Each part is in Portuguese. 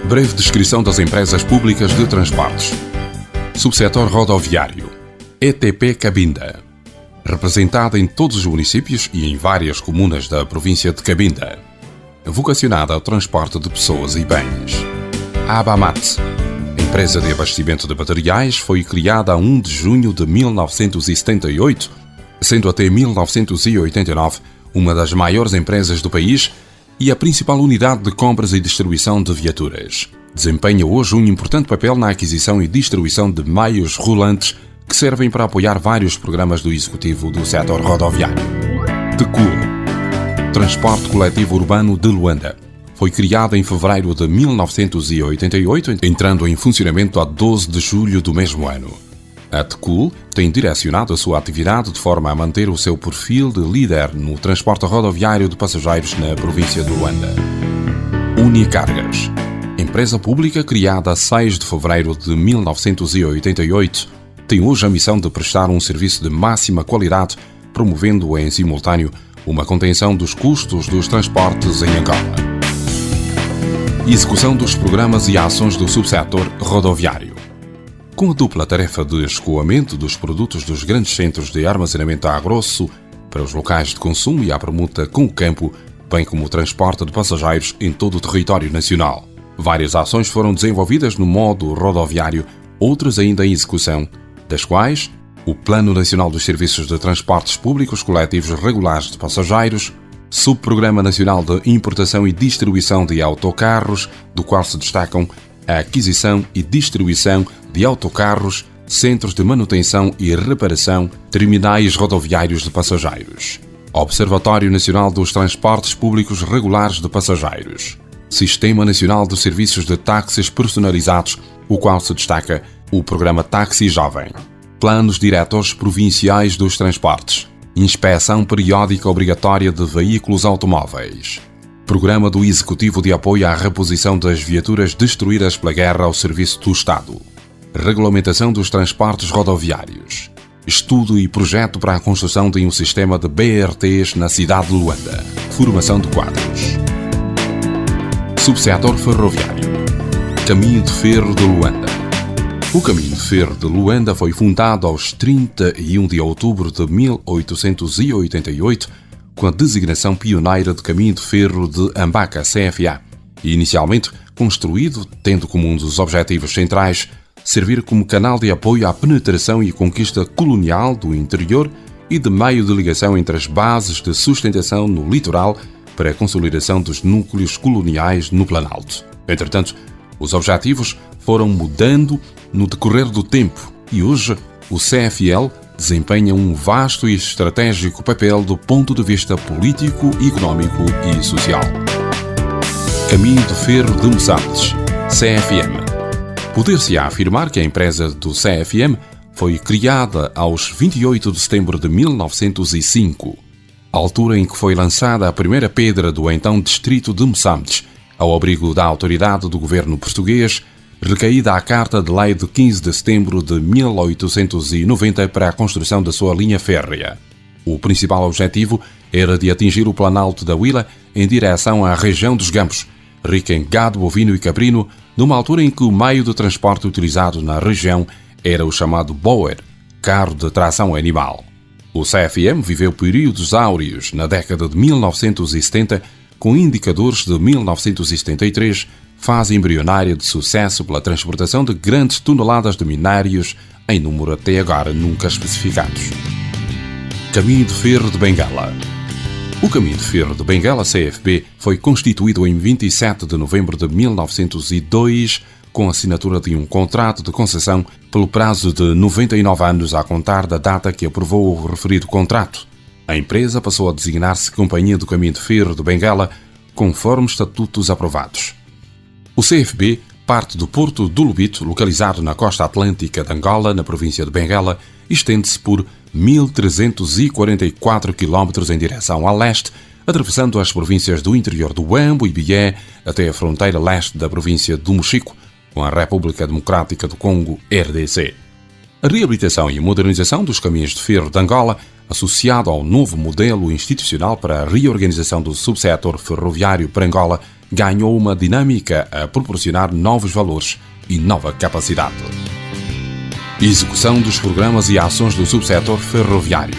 Breve descrição das empresas públicas de transportes. Subsetor rodoviário. ETP Cabinda. Representada em todos os municípios e em várias comunas da província de Cabinda. Vocacionada ao transporte de pessoas e bens. Abamat. Empresa de abastecimento de materiais, foi criada a 1 de junho de 1978, sendo até 1989 uma das maiores empresas do país e a principal unidade de compras e distribuição de viaturas. Desempenha hoje um importante papel na aquisição e distribuição de meios rolantes que servem para apoiar vários programas do Executivo do setor rodoviário. Tecul. Transporte Coletivo Urbano de Luanda. Foi criada em fevereiro de 1988, entrando em funcionamento a 12 de julho do mesmo ano. A Tecul tem direcionado a sua atividade de forma a manter o seu perfil de líder no transporte rodoviário de passageiros na província de Luanda. Unicargas. Empresa pública criada a 6 de fevereiro de 1988, tem hoje a missão de prestar um serviço de máxima qualidade, promovendo em simultâneo uma contenção dos custos dos transportes em Angola. Execução dos programas e ações do subsetor rodoviário. Com a dupla tarefa de escoamento dos produtos dos grandes centros de armazenamento a grosso para os locais de consumo e à permuta com o campo, bem como o transporte de passageiros em todo o território nacional. Várias ações foram desenvolvidas no modo rodoviário, outras ainda em execução, das quais o Plano Nacional dos Serviços de Transportes Públicos Coletivos Regulares de Passageiros, Subprograma Nacional de Importação e Distribuição de Autocarros, do qual se destacam a aquisição e distribuição de autocarros, centros de manutenção e reparação, terminais rodoviários de passageiros. Observatório Nacional dos Transportes Públicos Regulares de Passageiros. Sistema Nacional de Serviços de Táxis Personalizados, o qual se destaca o Programa Táxi Jovem. Planos Diretores Provinciais dos Transportes. Inspeção Periódica Obrigatória de Veículos Automóveis. Programa do Executivo de Apoio à Reposição das Viaturas Destruídas pela Guerra ao Serviço do Estado. Regulamentação dos Transportes Rodoviários. Estudo e projeto para a construção de um sistema de BRTs na cidade de Luanda. Formação de quadros. Subsetor ferroviário. Caminho de Ferro de Luanda. O Caminho de Ferro de Luanda foi fundado aos 31 de outubro de 1888, com a designação pioneira de Caminho de Ferro de Ambaca, CFA, e inicialmente construído, tendo como um dos objetivos centrais servir como canal de apoio à penetração e conquista colonial do interior e de meio de ligação entre as bases de sustentação no litoral para a consolidação dos núcleos coloniais no Planalto. Entretanto, os objetivos foram mudando no decorrer do tempo e hoje o CFL desempenha um vasto e estratégico papel do ponto de vista político, económico e social. Caminho de Ferro de Moçambique, CFM. Poder-se afirmar que a empresa do CFM foi criada aos 28 de setembro de 1905, altura em que foi lançada a primeira pedra do então distrito de Moçambique, ao abrigo da autoridade do governo português, recaída à Carta de Lei de 15 de setembro de 1890 para a construção da sua linha férrea. O principal objetivo era de atingir o Planalto da Huila em direção à região dos Gambos, rica em gado bovino e caprino, numa altura em que o meio de transporte utilizado na região era o chamado Boer, carro de tração animal. O CFM viveu períodos áureos na década de 1970, com indicadores de 1973, fase embrionária de sucesso pela transportação de grandes toneladas de minérios, em número até agora nunca especificados. Caminho de Ferro de Bengala. O Caminho de Ferro de Bengala, CFB, foi constituído em 27 de novembro de 1902, com a assinatura de um contrato de concessão pelo prazo de 99 anos a contar da data que aprovou o referido contrato. A empresa passou a designar-se Companhia do Caminho de Ferro de Bengala, conforme estatutos aprovados. O CFB parte do porto do Lubito, localizado na costa atlântica de Angola, na província de Bengala, e estende-se por 1.344 km em direção a leste, atravessando as províncias do interior do Huambo e Bié até a fronteira leste da província do Mochico, com a República Democrática do Congo, RDC. A reabilitação e modernização dos caminhos de ferro de Angola, associado ao novo modelo institucional para a reorganização do subsetor ferroviário para Angola, ganhou uma dinâmica a proporcionar novos valores e nova capacidade. Execução dos programas e ações do subsetor ferroviário.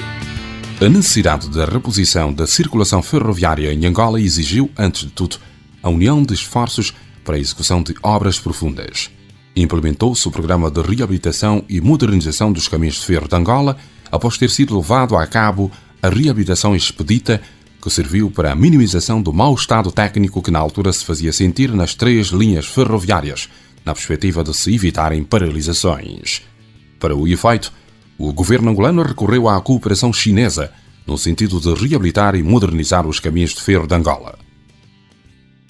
A necessidade da reposição da circulação ferroviária em Angola exigiu, antes de tudo, a união de esforços para a execução de obras profundas. Implementou-se o programa de reabilitação e modernização dos caminhos de ferro de Angola, após ter sido levado a cabo a reabilitação expedita, que serviu para a minimização do mau estado técnico que na altura se fazia sentir nas 3 linhas ferroviárias, na perspectiva de se evitarem paralisações. Para o efeito, o governo angolano recorreu à cooperação chinesa, no sentido de reabilitar e modernizar os caminhos de ferro de Angola.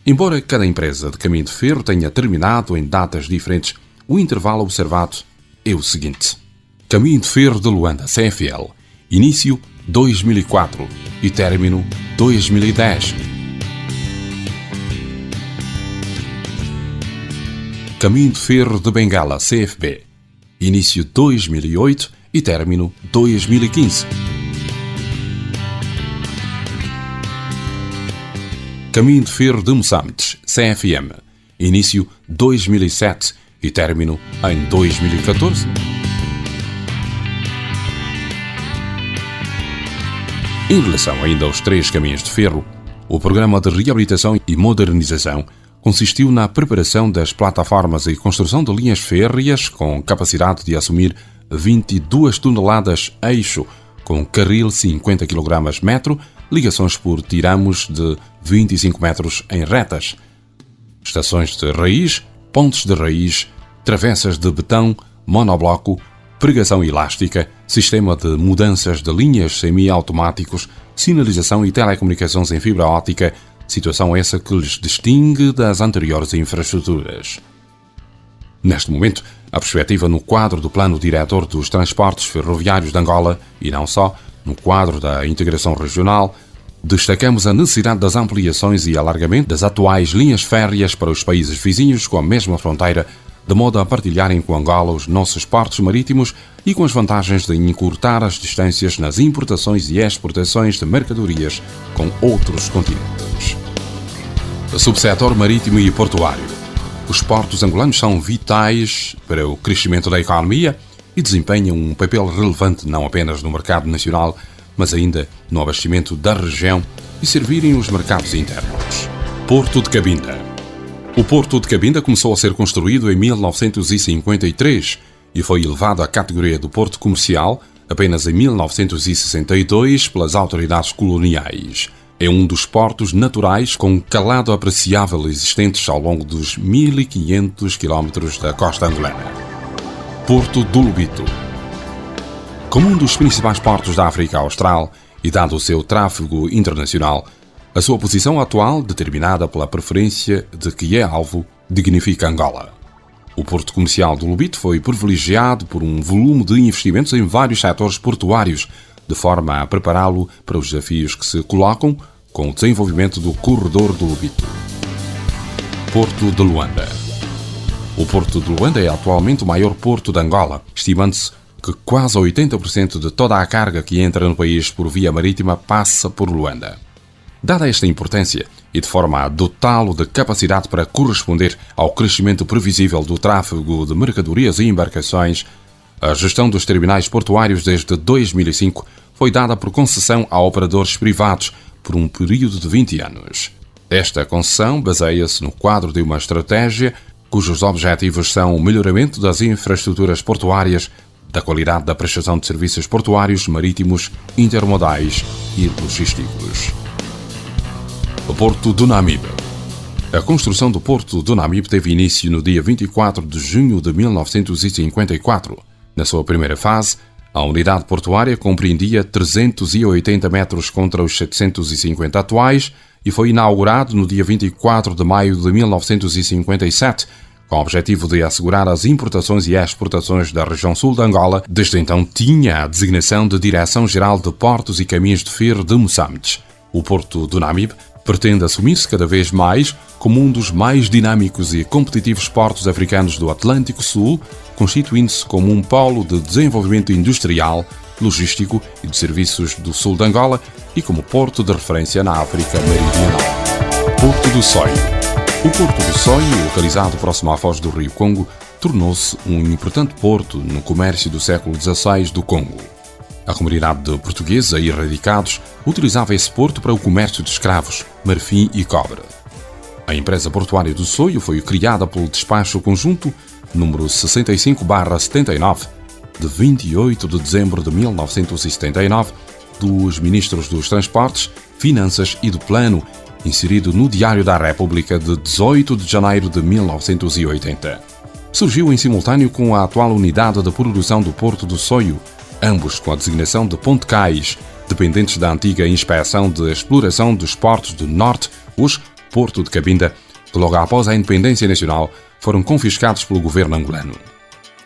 Embora cada empresa de caminho de ferro tenha terminado em datas diferentes, o intervalo observado é o seguinte: Caminho de Ferro de Luanda, CFL, início 2004 e término 2010. Caminho de Ferro de Bengala, CFB, início 2008 e término 2015. Caminho de Ferro de Moçambique, CFM, início 2007 e término em 2014. Em relação ainda aos 3 caminhos de ferro, o programa de reabilitação e modernização consistiu na preparação das plataformas e construção de linhas férreas com capacidade de assumir 22 toneladas eixo, com carril 50 kg metro, ligações por tiramos de 25 metros em retas, estações de raiz, pontes de raiz, travessas de betão, monobloco, pregação elástica, sistema de mudanças de linhas semi-automáticos, sinalização e telecomunicações em fibra óptica, situação essa que lhes distingue das anteriores infraestruturas. Neste momento, a perspectiva no quadro do Plano Diretor dos Transportes Ferroviários de Angola, e não só, no quadro da integração regional, destacamos a necessidade das ampliações e alargamento das atuais linhas férreas para os países vizinhos com a mesma fronteira, de modo a partilharem com Angola os nossos portos marítimos e com as vantagens de encurtar as distâncias nas importações e exportações de mercadorias com outros continentes. O subsetor marítimo e portuário. Os portos angolanos são vitais para o crescimento da economia e desempenham um papel relevante não apenas no mercado nacional, mas ainda no abastecimento da região e servirem os mercados internos. Porto de Cabinda. O Porto de Cabinda começou a ser construído em 1953 e foi elevado à categoria de porto comercial apenas em 1962 pelas autoridades coloniais. É um dos portos naturais com calado apreciável existentes ao longo dos 1.500 km da costa angolana. Porto do Lobito. Como um dos principais portos da África Austral e dado o seu tráfego internacional, a sua posição atual, determinada pela preferência de que é alvo, dignifica Angola. O porto comercial do Lobito foi privilegiado por um volume de investimentos em vários setores portuários, de forma a prepará-lo para os desafios que se colocam com o desenvolvimento do corredor do Lobito. Porto de Luanda. O Porto de Luanda é atualmente o maior porto de Angola, estimando-se que quase 80% de toda a carga que entra no país por via marítima passa por Luanda. Dada esta importância, e de forma a dotá-lo de capacidade para corresponder ao crescimento previsível do tráfego de mercadorias e embarcações, a gestão dos terminais portuários desde 2005 foi dada por concessão a operadores privados por um período de 20 anos. Esta concessão baseia-se no quadro de uma estratégia cujos objetivos são o melhoramento das infraestruturas portuárias, da qualidade da prestação de serviços portuários, marítimos, intermodais e logísticos. O Porto do Namibe. A construção do Porto do Namibe teve início no dia 24 de junho de 1954. Na sua primeira fase, a unidade portuária compreendia 380 metros contra os 750 atuais e foi inaugurado no dia 24 de maio de 1957, com o objetivo de assegurar as importações e exportações da região sul de Angola. Desde então tinha a designação de Direção-Geral de Portos e Caminhos de Ferro de Moçambique. O Porto do Namibe pretende assumir-se cada vez mais como um dos mais dinâmicos e competitivos portos africanos do Atlântico Sul, constituindo-se como um polo de desenvolvimento industrial, logístico e de serviços do sul de Angola e como porto de referência na África Meridional. Porto do Sonho. O Porto do Soio, localizado próximo à foz do rio Congo, tornou-se um importante porto no comércio do século XVI do Congo. A comunidade portuguesa e radicados utilizava esse porto para o comércio de escravos, marfim e cobre. A empresa portuária do Soio foi criada pelo despacho conjunto número 65/79, de 28 de dezembro de 1979, dos Ministros dos Transportes, Finanças e do Plano, inserido no Diário da República de 18 de janeiro de 1980. Surgiu em simultâneo com a atual unidade de produção do Porto do Soio, ambos com a designação de Ponte-Cais, dependentes da antiga Inspeção de Exploração dos Portos do Norte, hoje Porto de Cabinda, que logo após a independência nacional foram confiscados pelo governo angolano.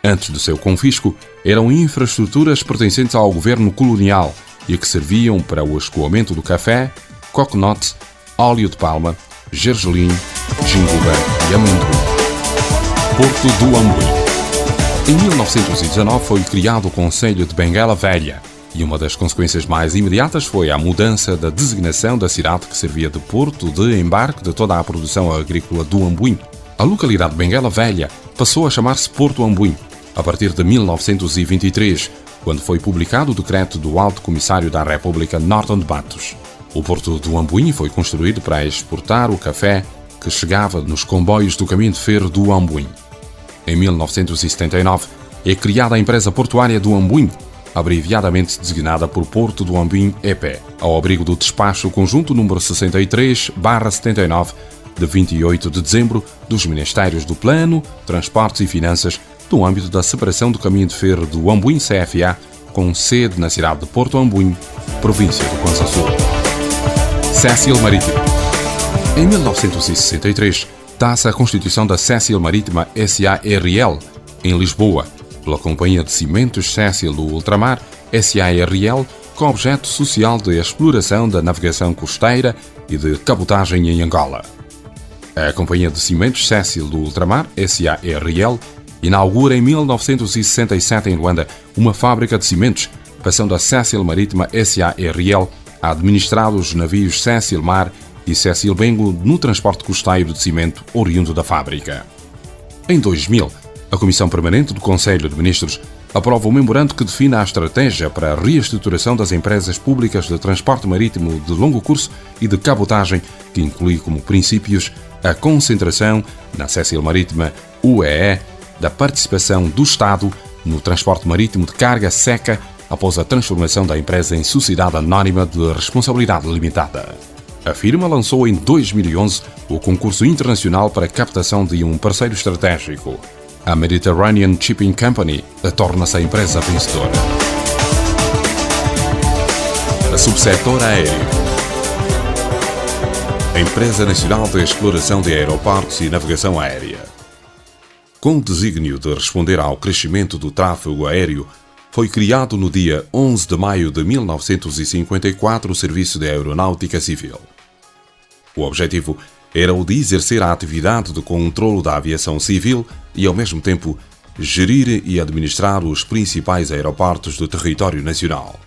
Antes do seu confisco, eram infraestruturas pertencentes ao governo colonial e que serviam para o escoamento do café, coconut, óleo de palma, gergelim, jinguba e amendoim. Porto do Ambuim. Em 1919 foi criado o Conselho de Benguela Velha e uma das consequências mais imediatas foi a mudança da designação da cidade que servia de porto de embarque de toda a produção agrícola do Ambuim. A localidade de Benguela Velha passou a chamar-se Porto Ambuim a partir de 1923, quando foi publicado o decreto do Alto Comissário da República Norton de Matos. O Porto do Ambuim foi construído para exportar o café que chegava nos comboios do caminho de ferro do Ambuim. Em 1979, é criada a empresa portuária do Ambuim, abreviadamente designada por Porto do Ambuim EP, ao abrigo do despacho conjunto número 63/79, de 28 de dezembro, dos Ministérios do Plano, Transportes e Finanças, no âmbito da separação do caminho de ferro do Ambuim CFA, com sede na cidade de Porto Ambuim, província do Kwanza Sul. Cécil Marítima. Em 1963, dá-se a constituição da Cécil Marítima S.A.R.L., em Lisboa, pela Companhia de Cimentos Cécil do Ultramar S.A.R.L., com objeto social de exploração da navegação costeira e de cabotagem em Angola. A Companhia de Cimentos Cécil do Ultramar S.A.R.L. inaugura em 1967 em Luanda uma fábrica de cimentos, passando a Cécil Marítima S.A.R.L. a administrar os navios Cécil Mar e Cécil Bengo no transporte costeiro de cimento oriundo da fábrica. Em 2000, a Comissão Permanente do Conselho de Ministros aprova o memorando que define a estratégia para a reestruturação das empresas públicas de transporte marítimo de longo curso e de cabotagem, que inclui como princípios a concentração na Cécil Marítima UEE da participação do Estado no transporte marítimo de carga seca após a transformação da empresa em sociedade anónima de responsabilidade limitada. A firma lançou em 2011 o concurso internacional para a captação de um parceiro estratégico. A Mediterranean Shipping Company torna-se a empresa vencedora. A subsetor aéreo. A Empresa Nacional de Exploração de Aeroportos e Navegação Aérea. Com o desígnio de responder ao crescimento do tráfego aéreo, foi criado no dia 11 de maio de 1954 o Serviço de Aeronáutica Civil. O objetivo era o de exercer a atividade de controlo da aviação civil e, ao mesmo tempo, gerir e administrar os principais aeroportos do território nacional.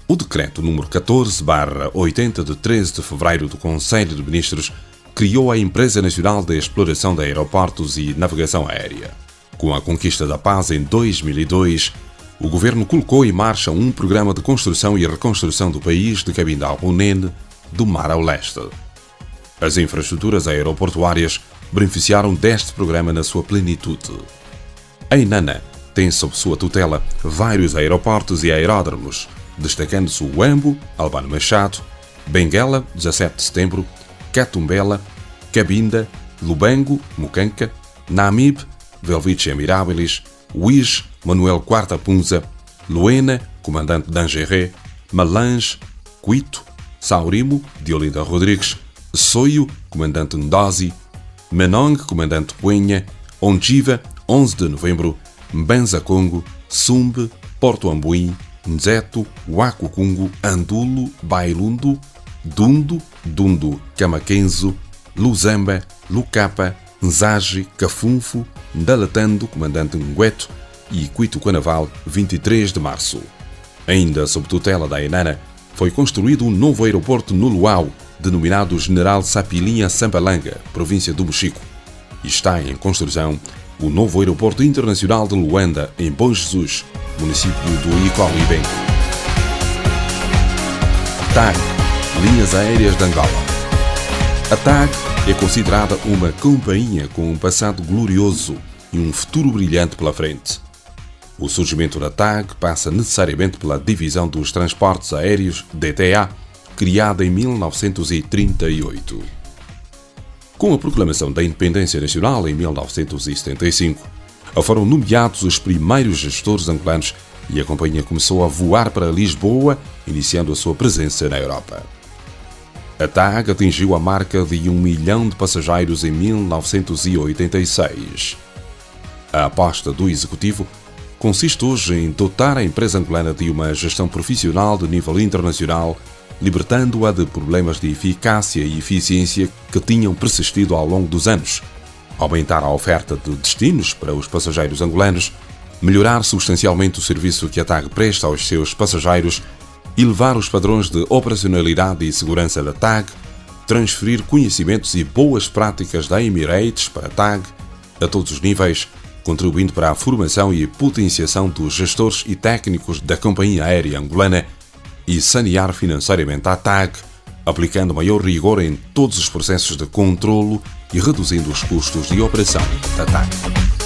O Decreto nº 14/80 de 13 de fevereiro do Conselho de Ministros criou a Empresa Nacional de Exploração de Aeroportos e Navegação Aérea. Com a conquista da paz em 2002, o governo colocou em marcha um programa de construção e reconstrução do país de Cabinda ao Cunene, do mar ao leste. As infraestruturas aeroportuárias beneficiaram deste programa na sua plenitude. A Inana tem sob sua tutela vários aeroportos e aeródromos, destacando-se o Huambo, Albano Machado, Benguela, 17 de setembro, Catumbela, Cabinda, Lubango, Mucanca, Namibe, Velviche Mirabilis, Uís, Manuel Quarta Punza, Luena, Comandante Dangeré, Malange, Cuito, Saurimo, de Olinda Rodrigues, Soio, Comandante Ndosi, Menong, Comandante Puenha, Ongiva, 11 de novembro, Mbanza Congo, Sumbe, Porto Ambuim, Nzeto, Wakukungu, Andulo, Bailundo, Dundo, Camaquenzo, Luzamba, Lucapa, Nzage, Cafunfo, Ndalatando, Comandante Ngueto e Cuito Canaval, 23 de março. Ainda sob tutela da Inana, foi construído um novo aeroporto no Luau, denominado General Sapilinha Sampalanga, província do Mochico, e está em construção o novo aeroporto internacional de Luanda, em Bom Jesus, município do Icó-Ibenco. TAG, Linhas Aéreas de Angola. A TAG é considerada uma companhia com um passado glorioso e um futuro brilhante pela frente. O surgimento da TAG passa necessariamente pela Divisão dos Transportes Aéreos, DTA, criada em 1938. Com a proclamação da independência nacional em 1975, foram nomeados os primeiros gestores angolanos e a companhia começou a voar para Lisboa, iniciando a sua presença na Europa. A TAG atingiu a marca de 1 milhão de passageiros em 1986. A aposta do executivo consiste hoje em dotar a empresa angolana de uma gestão profissional de nível internacional, libertando-a de problemas de eficácia e eficiência que tinham persistido ao longo dos anos, aumentar a oferta de destinos para os passageiros angolanos, melhorar substancialmente o serviço que a TAG presta aos seus passageiros, elevar os padrões de operacionalidade e segurança da TAG, transferir conhecimentos e boas práticas da Emirates para a TAG a todos os níveis, contribuindo para a formação e potenciação dos gestores e técnicos da companhia aérea angolana e sanear financeiramente a TAG, aplicando maior rigor em todos os processos de controlo e reduzindo os custos de operação da TAG.